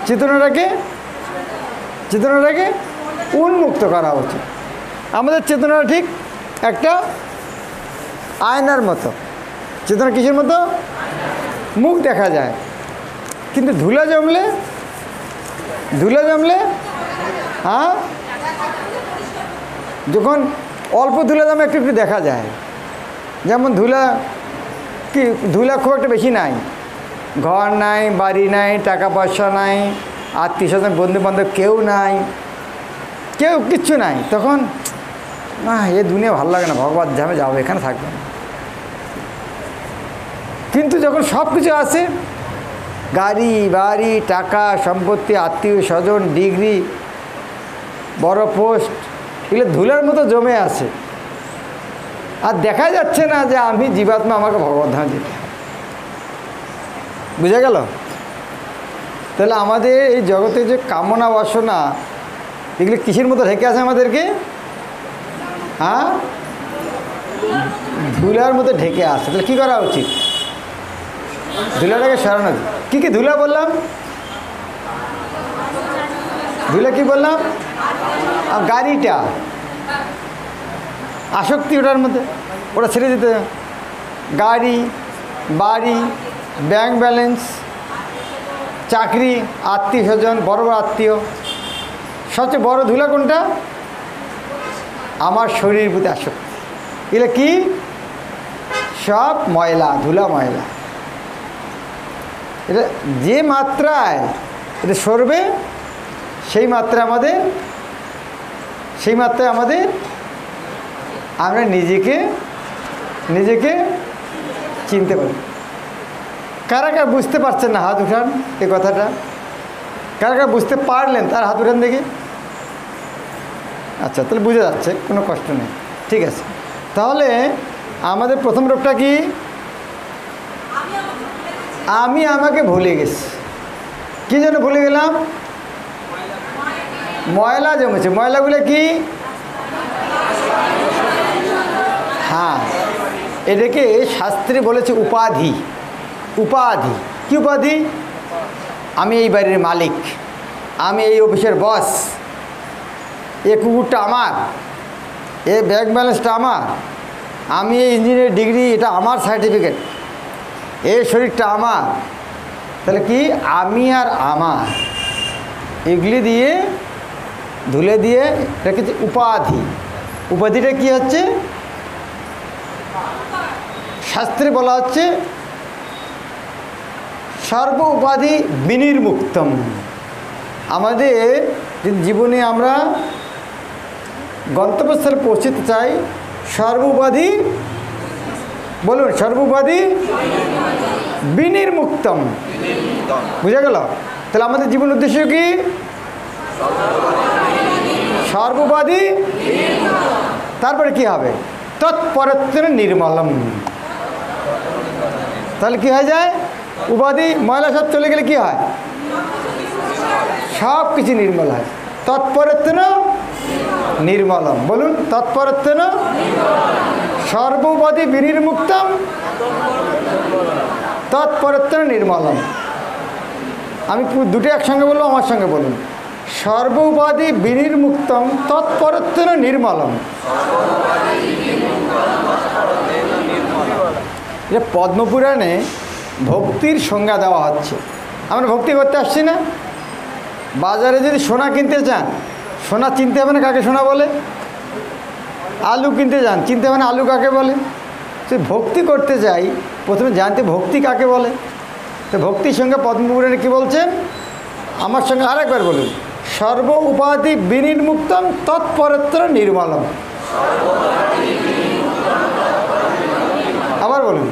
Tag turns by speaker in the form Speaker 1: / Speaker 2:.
Speaker 1: চেতনাটাকে উন্মুক্ত করা উচিত। আমাদের চেতনাটা ঠিক একটা আয়নার মতো। চেতনা কিসের মতো? মুখ দেখা যায়, কিন্তু ধুলা জমলে হ্যাঁ, যখন অল্প ধুলা জমে একটু একটু দেখা যায়। যেমন ধুলা খুব একটা বেশি নাই, ঘর নাই, বাড়ি নাই, টাকা পয়সা নাই, আত্মীয় স্বজন বন্ধু বান্ধব কেউ নাই, কিচ্ছু নাই, তখন না এ দুনিয়া ভালো লাগে না, ভগবান ধামে যাবো, এখানে থাকবে না। কিন্তু যখন সব কিছু আছে, গাড়ি বাড়ি, টাকা সম্পত্তি, আত্মীয় স্বজন, ডিগ্রি, বড় পোস্ট, এগুলো ধুলার মতো জমে আছে, আর দেখা যাচ্ছে না যে আমি জীবাত্মা, আমাকে ভগবান ধামে যেতে হবে। বুঝা গেল? তাহলে আমাদের এই জগতে যে কামনা বাসনা, এগুলো কিসের মতো ঢেকে আছে আমাদেরকে? হ্যাঁ, ধুলার মতো ঢেকে আছে। তাহলে কী করা উচিত? ধুলাটাকে সরানো। কী কী ধুলা বললাম? ধুলা কি বললাম? গাড়িটা, আসক্তি ওটার মধ্যে, ওটা ছেড়ে দিতে। গাড়ি, বাড়ি, ব্যাংক ব্যালেন্স, চাকরি, আত্মীয় স্বজন, বড় বড় আত্মীয়। সবচেয়ে বড় ধুলা কোনটা? আমার শরীরের প্রতি আসক্তি। এগুলো কি? সব ময়লা, ধুলা ময়লা। এটা যে মাত্রায় এটা সরবে, সেই মাত্রায় আমাদের আমরা নিজেকে চিনতে পারি। কারা কারা বুঝতে পারছেন না হাত উঠান এই কথাটা? কারা কারা বুঝতে পারলেন তার হাত উঠান দেখি। আচ্ছা, তাহলে বুঝে যাচ্ছে, কোনো কষ্ট নেই, ঠিক আছে। তাহলে আমাদের প্রথম রোগটা কি? আমি আমাকে ভুলে গেছি। কী জন্য ভুলে গেলাম? ময়লা জমেছে। ময়লাগুলো কি? হ্যাঁ, এটাকে শাস্ত্রে বলেছে উপাধি। উপাধি কি উপাধি? আমি এই বাড়ির মালিক, আমি এই অফিসের বস, এ কুকুরটা আমার, এ ব্যাংক ব্যালেন্সটা আমার, আমি এই ইঞ্জিনিয়ার ডিগ্রি, এটা আমার সার্টিফিকেট, এই শরীরটা আমার। তাহলে কি? আমি আর আমার, এগুলি দিয়ে ধুলে দিয়ে রেখেছে উপাধি। উপাধিটা কি হচ্ছে? শাস্ত্রে বলা হচ্ছে সর্ব উপাধি বিনির্মুক্তম। আমাদের জীবনে আমরা গন্তব্যস্থলে পৌঁছতে চাই, সর্ব উপাধি, বলুন, সর্ব উপাধি বিনির্মুক্তম। বুঝা গেল? তাহলে আমাদের জীবন উদ্দেশ্য কি? সর্বোপাধি। তারপরে কি হবে? তৎপরত্বেন নির্মলম। তাহলে কি হয়ে যায়? উপাধি ময়লা সব চলে গেলে কি হয়? সব কিছু নির্মল হয়। তৎপরত্বেন নির্মলম। বলুন, তৎপরত্বেন সর্বোপাধি বিনির্মুক্তম তৎপরত্বেন নির্মলম। আমি দুটো একসঙ্গে বলবো, আমার সঙ্গে বলুন। সর্ব উপাধি বিনির্মুক্তম তৎপরত্বেন নির্মলম। এটা পদ্মপুরাণে ভক্তির সংজ্ঞা দেওয়া হচ্ছে। আমরা ভক্তি করতে আসছি না? বাজারে যদি সোনা কিনতে চান, সোনা চিনতে হবে না কাকে সোনা বলে। আলু কিনতে যান, চিনতে হবে না আলু কাকে বলে। সে ভক্তি করতে যাই, প্রথমে জানতে ভক্তি কাকে বলে। তো ভক্তির সঙ্গে পদ্মপুরাণে কী বলছেন? আমার সঙ্গে আরেকবার বলুন। সর্ব উপাধি বিনির্মুক্তম তৎপরত্বেন নির্মলম। আবার বলুন।